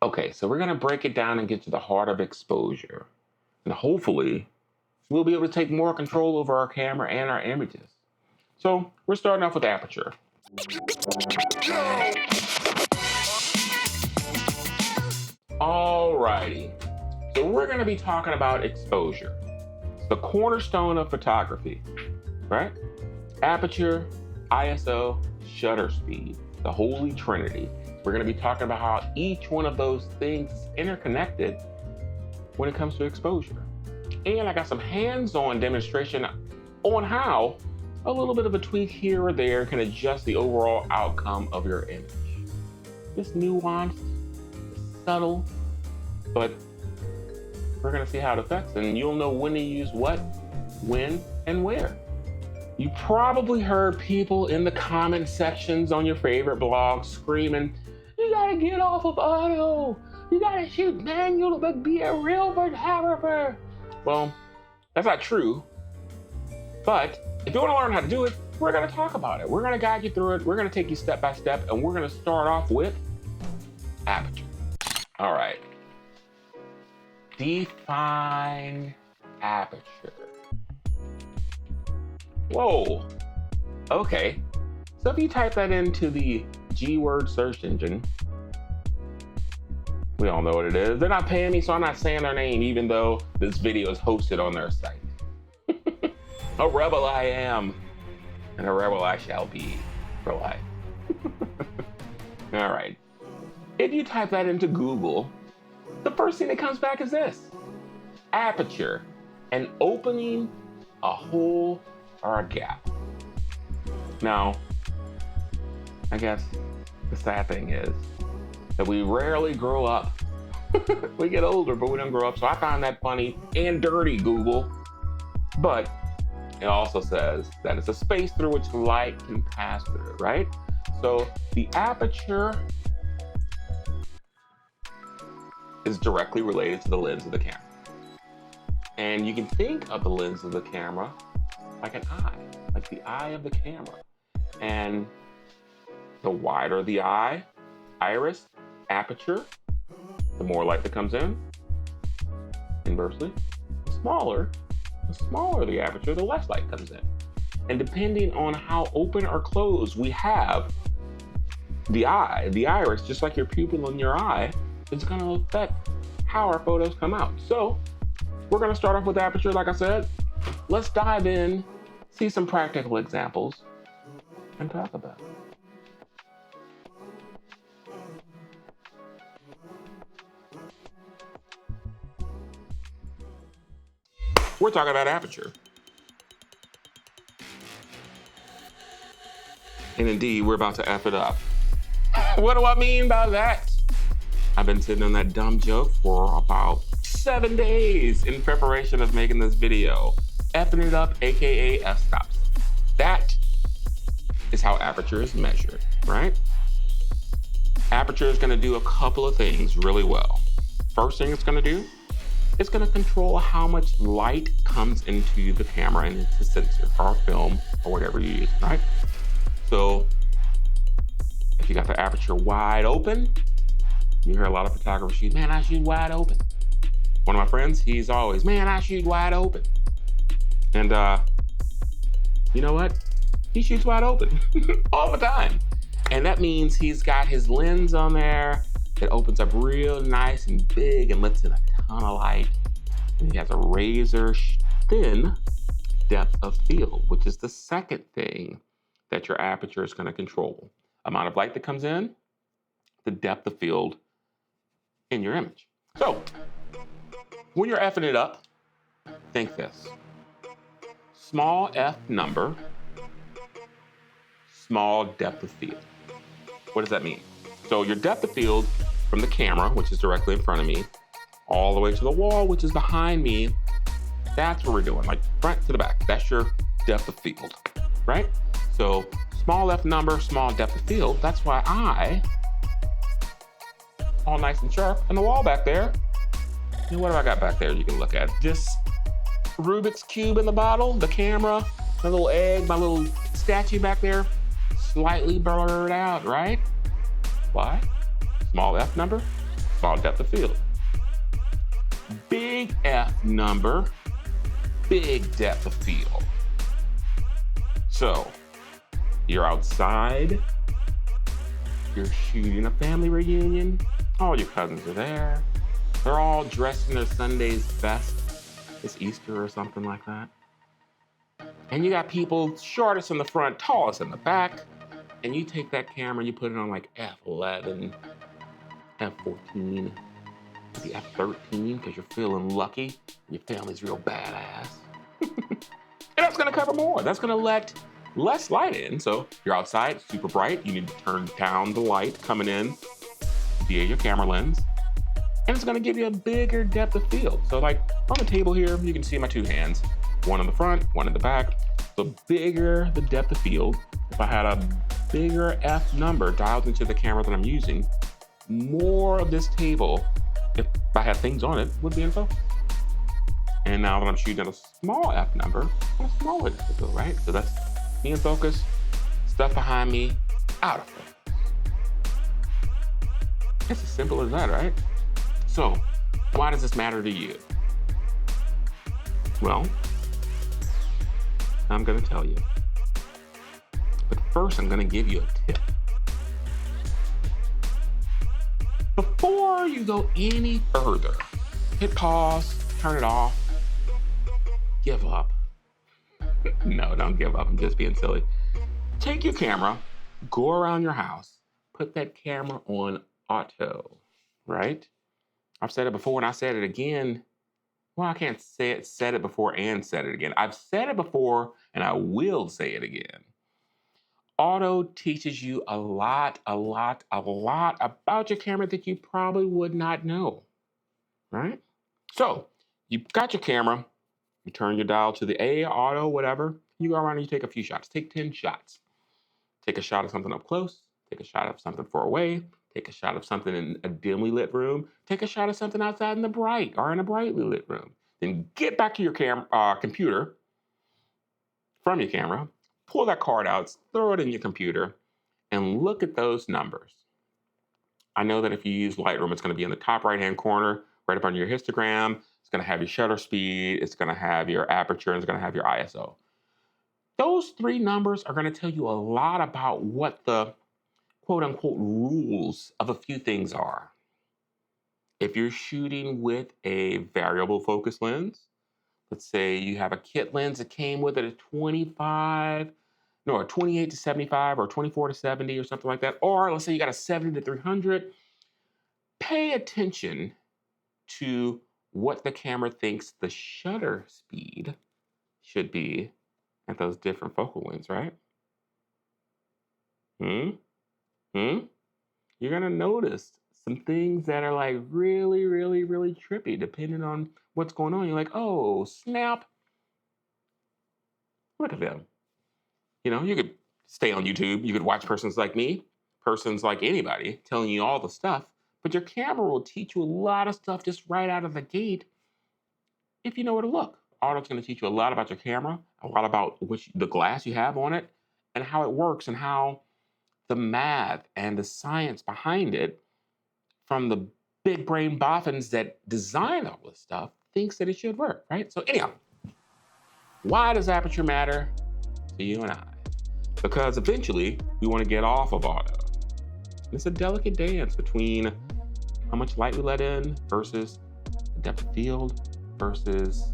Okay, so we're gonna break it down and get to the heart of exposure. And hopefully, we'll be able to take more control over our camera and our images. So we're starting off with aperture. Alrighty, so we're gonna be talking about exposure. It's the cornerstone of photography, right? Aperture, ISO, shutter speed, the holy trinity. We're gonna be talking about how each one of those things is interconnected when it comes to exposure. And I got some hands-on demonstration on how a little bit of a tweak here or there can adjust the overall outcome of your image. It's nuanced, it's subtle, but we're gonna see how it affects, and you'll know when to use what, when, and where. You probably heard people in the comment sections on your favorite blogs screaming, you gotta get off of auto, you gotta shoot manual to be a real photographer. Well, that's not true, but if you wanna learn how to do it, we're gonna talk about it. We're gonna guide you through it. We're gonna take you step by step, and we're gonna start off with aperture. All right. Define aperture. Whoa, okay. So if you type that into the G-word search engine, we all know what it is. They're not paying me, so I'm not saying their name, even though this video is hosted on their site. A rebel I am, and a rebel I shall be for life. All right. If you type that into Google, the first thing that comes back is this: aperture, an opening, a hole, or a gap. Now, I guess the sad thing is that we rarely grow up. We get older, but we don't grow up. So I find that funny and dirty, Google. But it also says that it's a space through which light can pass through, right? So the aperture is directly related to the lens of the camera. And you can think of the lens of the camera like an eye, like the eye of the camera. And the wider the eye, iris, aperture, the more light that comes in. Inversely, the smaller the aperture, the less light comes in. And depending on how open or closed we have the eye, the iris, just like your pupil in your eye, it's gonna affect how our photos come out. So we're gonna start off with aperture, like I said. Let's dive in, see some practical examples, and talk about it. We're talking about aperture. And indeed, we're about to F it up. What do I mean by that? I've been sitting on that dumb joke for about 7 days in preparation of making this video. F'ing it up, AKA f-stops. That is how aperture is measured, right? Aperture is gonna do a couple of things really well. First thing it's gonna do, it's gonna control how much light comes into the camera and into the sensor or film or whatever you use, right? So if you got the aperture wide open, you hear a lot of photographers shoot, man, I shoot wide open. One of my friends, he's always, man, I shoot wide open. And you know what? He shoots wide open all the time. And that means he's got his lens on there that opens up real nice and big and lets in a ton of light. And he has a razor thin depth of field, which is the second thing that your aperture is gonna control. Amount of light that comes in, the depth of field in your image. So, when you're effing it up, think this. Small f number, small depth of field. What does that mean? So your depth of field from the camera, which is directly in front of me, all the way to the wall, which is behind me, that's what we're doing, like front to the back. That's your depth of field, right? So small f number, small depth of field. That's why I, all nice and sharp, and the wall back there. And what have I got back there you can look at? This Rubik's Cube in the bottle, the camera, my little egg, my little statue back there, slightly blurred out, right? Why? Small f number, Small depth of field. Big F number, big depth of field. So you're outside, you're shooting a family reunion, all your cousins are there. They're all dressed in their Sunday's best. It's Easter or something like that. And you got people shortest in the front, tallest in the back. And you take that camera and you put it on like F11, F14, maybe F13, because you're feeling lucky. Your family's real badass. And that's gonna cover more. That's gonna let less light in. So you're outside, super bright. You need to turn down the light coming in via your camera lens. And it's gonna give you a bigger depth of field. So like on the table here, you can see my two hands, one in the front, one in the back. The bigger the depth of field, if I had a bigger F number dialed into the camera that I'm using, more of this table, if I had things on it, would be in focus. And now that I'm shooting at a small F number, I'm a smaller depth of field, right? So that's me in focus, stuff behind me, out of focus. It's as simple as that, right? So why does this matter to you? Well, I'm gonna tell you. But first, I'm gonna give you a tip. Before you go any further, hit pause, turn it off, give up. No, don't give up, I'm just being silly. Take your camera, go around your house, put that camera on auto, right? I've said it before and I said it again. Well, I can't say it, said it before and said it again. I've said it before and I will say it again. Auto teaches you a lot about your camera that you probably would not know, right? So you've got your camera, you turn your dial to the A, auto, whatever. You go around and you take a few shots. Take 10 shots. Take a shot of something up close. Take a shot of something far away. Take a shot of something in a dimly lit room. Take a shot of something outside in the bright or in a brightly lit room. Then get back to your computer from your camera, pull that card out, throw it in your computer, and look at those numbers. I know that if you use Lightroom, it's going to be in the top right-hand corner, right up under your histogram. It's going to have your shutter speed. It's going to have your aperture. And it's going to have your ISO. Those three numbers are going to tell you a lot about what the quote-unquote rules of a few things are. If you're shooting with a variable focus lens, let's say you have a kit lens that came with it at 28 to 75 or 24 to 70 or something like that, or let's say you got a 70 to 300, pay attention to what the camera thinks the shutter speed should be at those different focal lengths, right? You're gonna notice some things that are like really trippy depending on what's going on. You're like, oh, snap. Look at them. You know, you could stay on YouTube. You could watch persons like me, persons like anybody telling you all the stuff, but your camera will teach you a lot of stuff just right out of the gate if you know where to look. Auto's gonna teach you a lot about your camera, a lot about the glass you have on it, and how it works and how the math and the science behind it from the big brain boffins that design all this stuff thinks that it should work, right? So anyhow, why does aperture matter to you and I? Because eventually we want to get off of auto. It's a delicate dance between how much light we let in versus the depth of field versus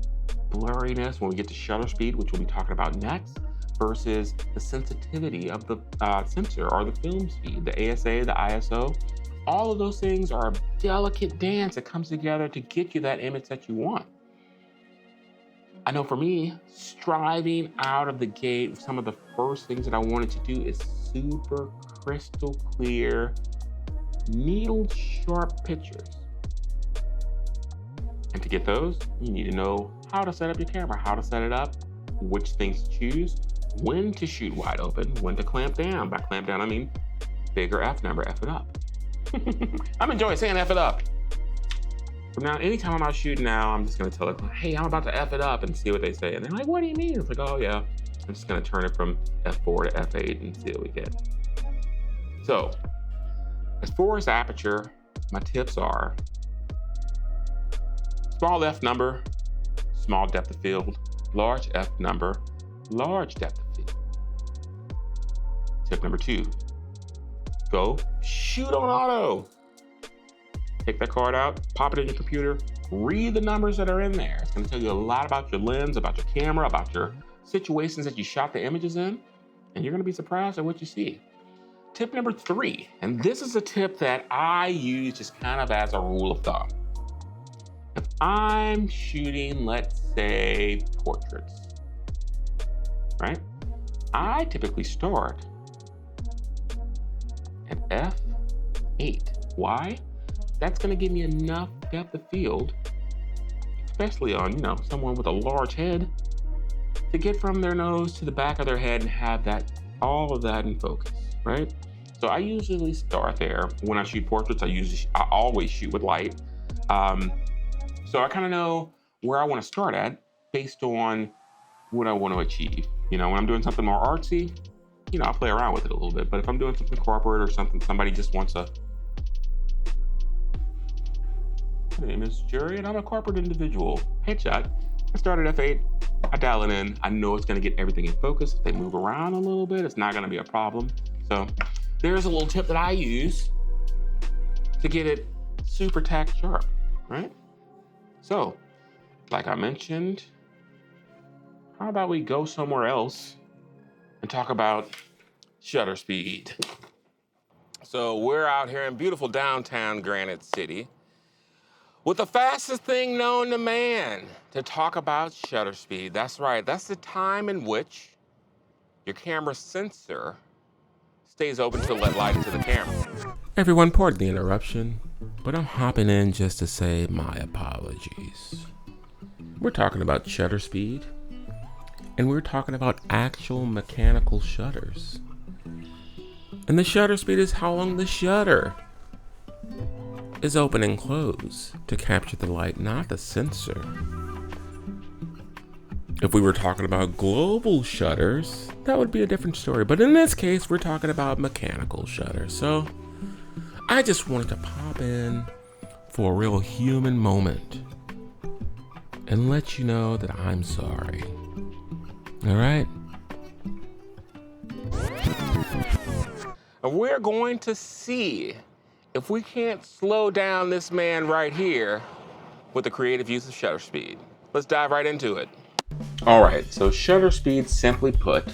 blurriness when we get to shutter speed, which we'll be talking about next, versus the sensitivity of the sensor or the film speed, the ASA, the ISO. All of those things are a delicate dance that comes together to get you that image that you want. I know for me, striving out of the gate, some of the first things that I wanted to do is super crystal clear, needle sharp pictures. And to get those, you need to know how to set up your camera, how to set it up, which things to choose, when to shoot wide open, when to clamp down. By clamp down, I mean bigger F number, F it up. I'm enjoying saying F it up. From now, anytime I'm out shooting now, I'm just gonna tell them, hey, I'm about to F it up and see what they say. And they're like, what do you mean? It's like, oh yeah, I'm just gonna turn it from F4 to F8 and see what we get. So, as far as aperture, my tips are small F number, small depth of field, large F number, large depth of field. Tip number 2, go shoot on auto. Take that card out, pop it in your computer, read the numbers that are in there. It's gonna tell you a lot about your lens, about your camera, about your situations that you shot the images in, and you're gonna be surprised at what you see. Tip number 3, and this is a tip that I use just kind of as a rule of thumb. If I'm shooting, let's say, portraits, right? I typically start at f8. Why? That's gonna give me enough depth of field, especially on, someone with a large head, to get from their nose to the back of their head and have all of that in focus, right? So I usually start there. When I shoot portraits, I always shoot with light. So I kind of know where I want to start at based on what I want to achieve. When I'm doing something more artsy, I'll play around with it a little bit. But if I'm doing something corporate or something, somebody just wants my name is Jerry and I'm a corporate individual. Headshot. I start at f8. I dial it in. I know it's going to get everything in focus. If they move around a little bit, it's not going to be a problem. So there's a little tip that I use to get it super tack sharp, right? So, like I mentioned, how about we go somewhere else and talk about shutter speed? So we're out here in beautiful downtown Granite City with the fastest thing known to man to talk about shutter speed. That's right, that's the time in which your camera sensor stays open to let light into the camera. Everyone, pardon the interruption, but I'm hopping in just to say my apologies. We're talking about shutter speed, and we're talking about actual mechanical shutters. And the shutter speed is how long the shutter is open and close to capture the light, not the sensor. If we were talking about global shutters, that would be a different story. But in this case, we're talking about mechanical shutters. So I just wanted to pop in for a real human moment and let you know that I'm sorry. All right? And we're going to see if we can't slow down this man right here with the creative use of shutter speed. Let's dive right into it. All right, so shutter speed, simply put,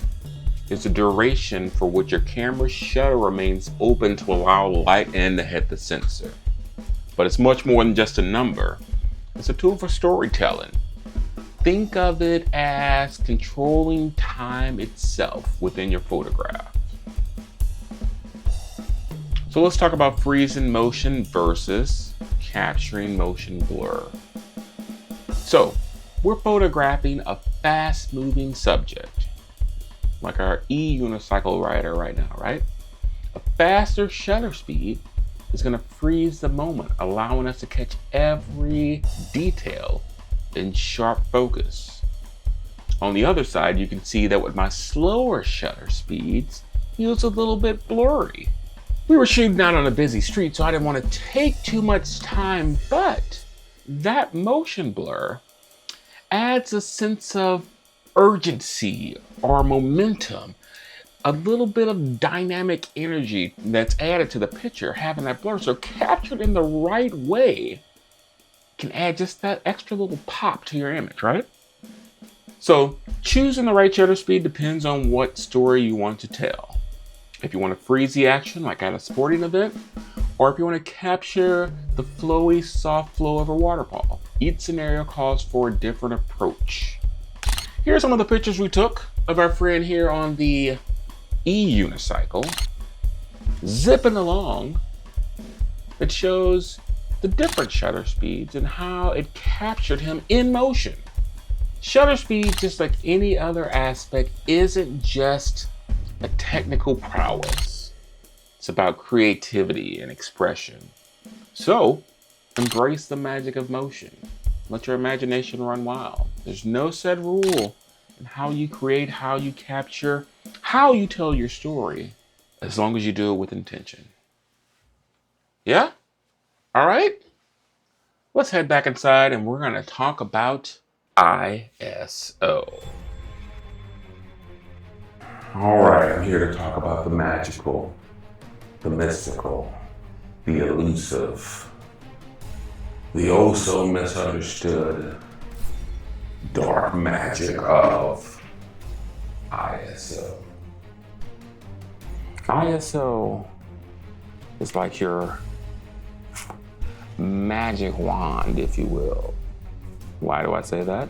is the duration for which your camera's shutter remains open to allow light in to hit the sensor. But it's much more than just a number. It's a tool for storytelling. Think of it as controlling time itself within your photograph. So let's talk about freezing motion versus capturing motion blur. So we're photographing a fast-moving subject, like our unicycle rider right now, right? A faster shutter speed is going to freeze the moment, allowing us to catch every detail in sharp focus. On the other side, you can see that with my slower shutter speeds, it was a little bit blurry. We were shooting out on a busy street, so I didn't want to take too much time, but that motion blur adds a sense of urgency or momentum, a little bit of dynamic energy that's added to the picture, having that blur. So captured in the right way can add just that extra little pop to your image, right? So choosing the right shutter speed depends on what story you want to tell. If you want to freeze the action like at a sporting event, or if you want to capture the flowy, soft flow of a waterfall. Each scenario calls for a different approach. Here's some of the pictures we took of our friend here on the unicycle, zipping along. It shows the different shutter speeds and how it captured him in motion. Shutter speed, just like any other aspect, isn't just a technical prowess. It's about creativity and expression. So, embrace the magic of motion. Let your imagination run wild. There's no set rule in how you create, how you capture, how you tell your story, as long as you do it with intention. Yeah? All right, let's head back inside and we're gonna talk about ISO. All right, I'm here to talk about the magical, the mystical, the elusive, the oh so misunderstood dark magic of ISO. ISO is like your magic wand, if you will. Why do I say that?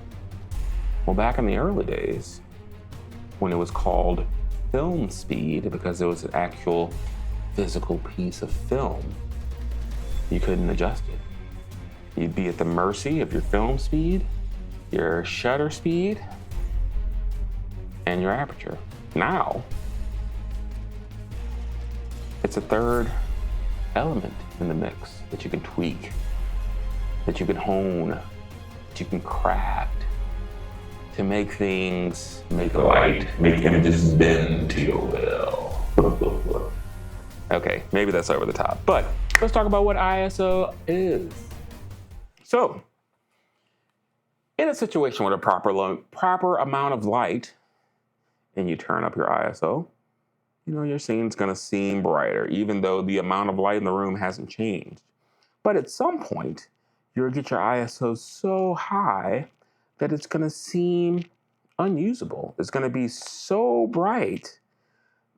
Well, back in the early days, when it was called film speed, because it was an actual physical piece of film, you couldn't adjust it. You'd be at the mercy of your film speed, your shutter speed, and your aperture. Now, it's a third element in the mix that you can tweak, that you can hone, that you can craft to make things, make light, make images bend to your will. Okay, maybe that's over the top, but let's talk about what ISO is. So, in a situation with a proper amount of light, and you turn up your ISO, your scene's gonna seem brighter, even though the amount of light in the room hasn't changed. But at some point, you'll get your ISO so high that it's gonna seem unusable. It's gonna be so bright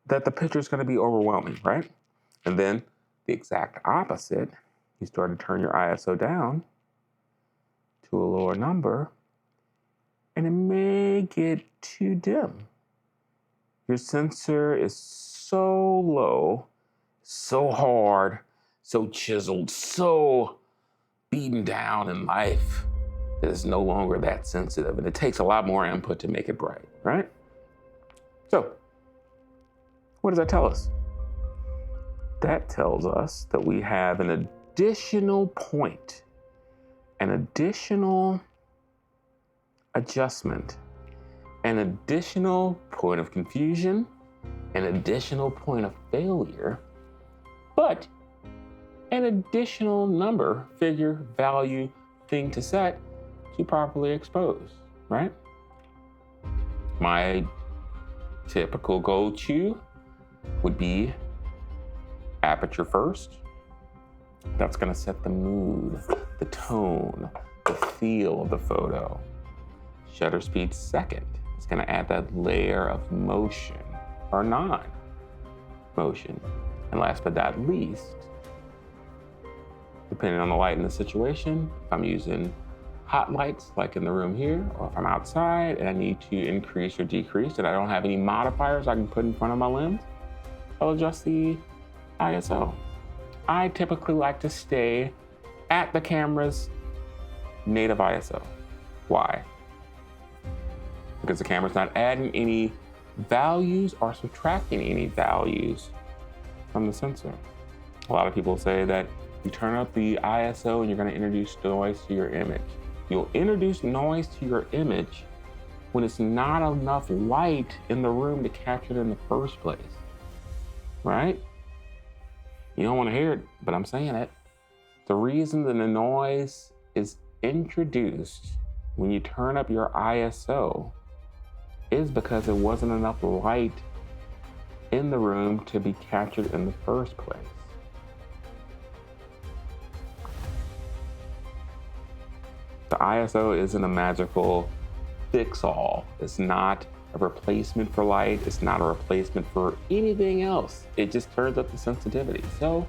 that the picture's gonna be overwhelming, right? And then the exact opposite, you start to turn your ISO down to a lower number, and it may get too dim. Your sensor is so low, so hard, so chiseled, so beaten down in life that it's no longer that sensitive, and it takes a lot more input to make it bright, right? So, what does that tell us? That tells us that we have an additional point, an additional adjustment, an additional point of confusion, an additional point of failure, but an additional number, figure, value, thing to set to properly expose, right? My typical go-to would be aperture first. That's gonna set the mood, the tone, the feel of the photo. Shutter speed second. It's gonna add that layer of motion or non-motion. And last but not least, depending on the light in the situation, if I'm using hot lights like in the room here, or if I'm outside and I need to increase or decrease and I don't have any modifiers I can put in front of my lens, I'll adjust the ISO. I typically like to stay at the camera's native ISO. Why? Because the camera's not adding any values or subtracting any values from the sensor. A lot of people say that you turn up the ISO and you're gonna introduce noise to your image. You'll introduce noise to your image when it's not enough light in the room to capture it in the first place, right? You don't wanna hear it, but I'm saying it. The reason that the noise is introduced when you turn up your ISO is because there wasn't enough light in the room to be captured in the first place. The ISO isn't a magical fix-all. It's not a replacement for light. It's not a replacement for anything else. It just turns up the sensitivity. So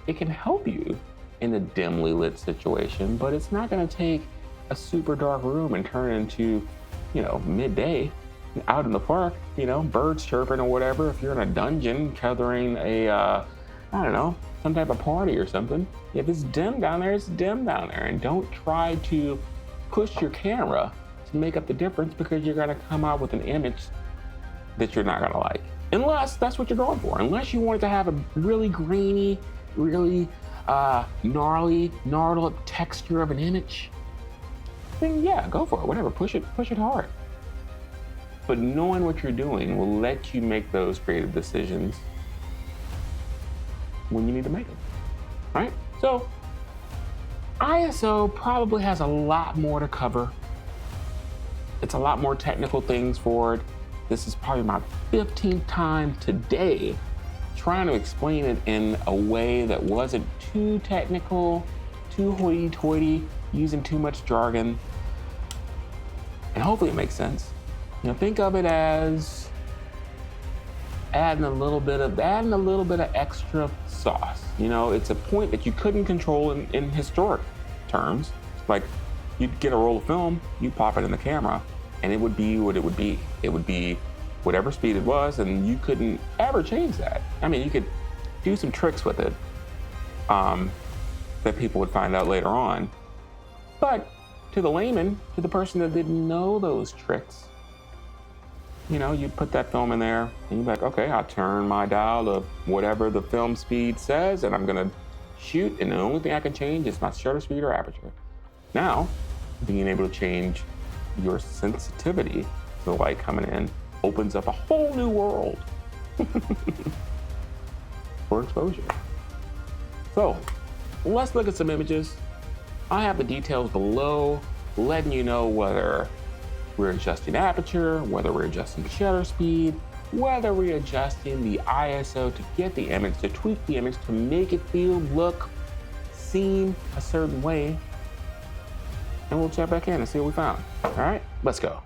it can help you in a dimly lit situation, but it's not gonna take a super dark room and turn it into, midday out in the park, birds chirping or whatever. If you're in a dungeon covering a, some type of party or something, if it's dim down there, it's dim down there. And don't try to push your camera to make up the difference, because you're gonna come out with an image that you're not gonna like. Unless that's what you're going for. Unless you want it to have a really grainy, really gnarled up texture of an image, then yeah, go for it, whatever, push it hard. But knowing what you're doing will let you make those creative decisions when you need to make them, right? So ISO probably has a lot more to cover. It's a lot more technical things for it. This is probably my 15th time today trying to explain it in a way that wasn't too technical, too hoity-toity, using too much jargon. And hopefully it makes sense. You know, think of it as adding a little bit of extra sauce. You know, it's a point that you couldn't control in historic terms. Like, you'd get a roll of film, you pop it in the camera, and it would be what it would be. It would be whatever speed it was, and you couldn't ever change that. I mean, you could do some tricks with it that people would find out later on. But to the layman, to the person that didn't know those tricks, you know, you put that film in there, and you're like, okay, I'll turn my dial to whatever the film speed says, and I'm gonna shoot, and the only thing I can change is my shutter speed or aperture. Now, being able to change your sensitivity to the light coming in opens up a whole new world for exposure. So, let's look at some images. I have the details below, letting you know whether we're adjusting aperture, whether we're adjusting shutter speed, whether we're adjusting the ISO to get the image, to tweak the image, to make it feel, look, seem a certain way. And we'll check back in and see what we found. All right, let's go.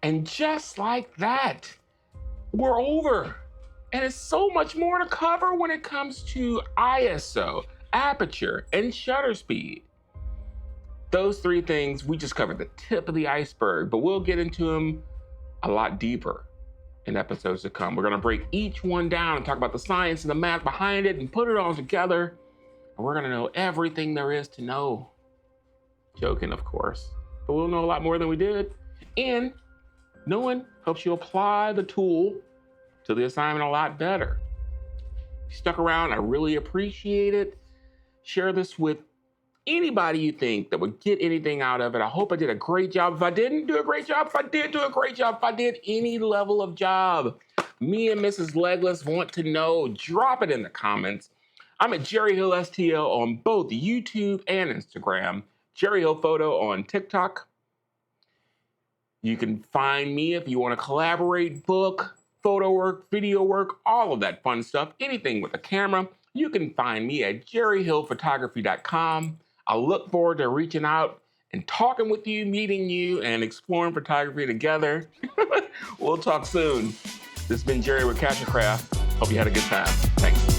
And just like that, we're over. And it's so much more to cover when it comes to ISO, aperture, and shutter speed. Those three things, we just covered the tip of the iceberg, but we'll get into them a lot deeper in episodes to come. We're gonna break each one down and talk about the science and the math behind it and put it all together. And we're gonna know everything there is to know. Joking, of course, but we'll know a lot more than we did. And knowing helps you apply the tool to the assignment a lot better. If you stuck around, I really appreciate it. Share this with anybody you think that would get anything out of it. I hope I did a great job. If I didn't do a great job, if I did do a great job, if I did any level of job, me and Mrs. Legless want to know. Drop it in the comments. I'm at Jerry Hill STL on both YouTube and Instagram. Jerry Hill Photo on TikTok. You can find me if you want to collaborate, book, photo work, video work, all of that fun stuff, anything with a camera. You can find me at jerryhillphotography.com. I look forward to reaching out and talking with you, meeting you, and exploring photography together. We'll talk soon. This has been Jerry with Capture Craft. Hope you had a good time. Thanks.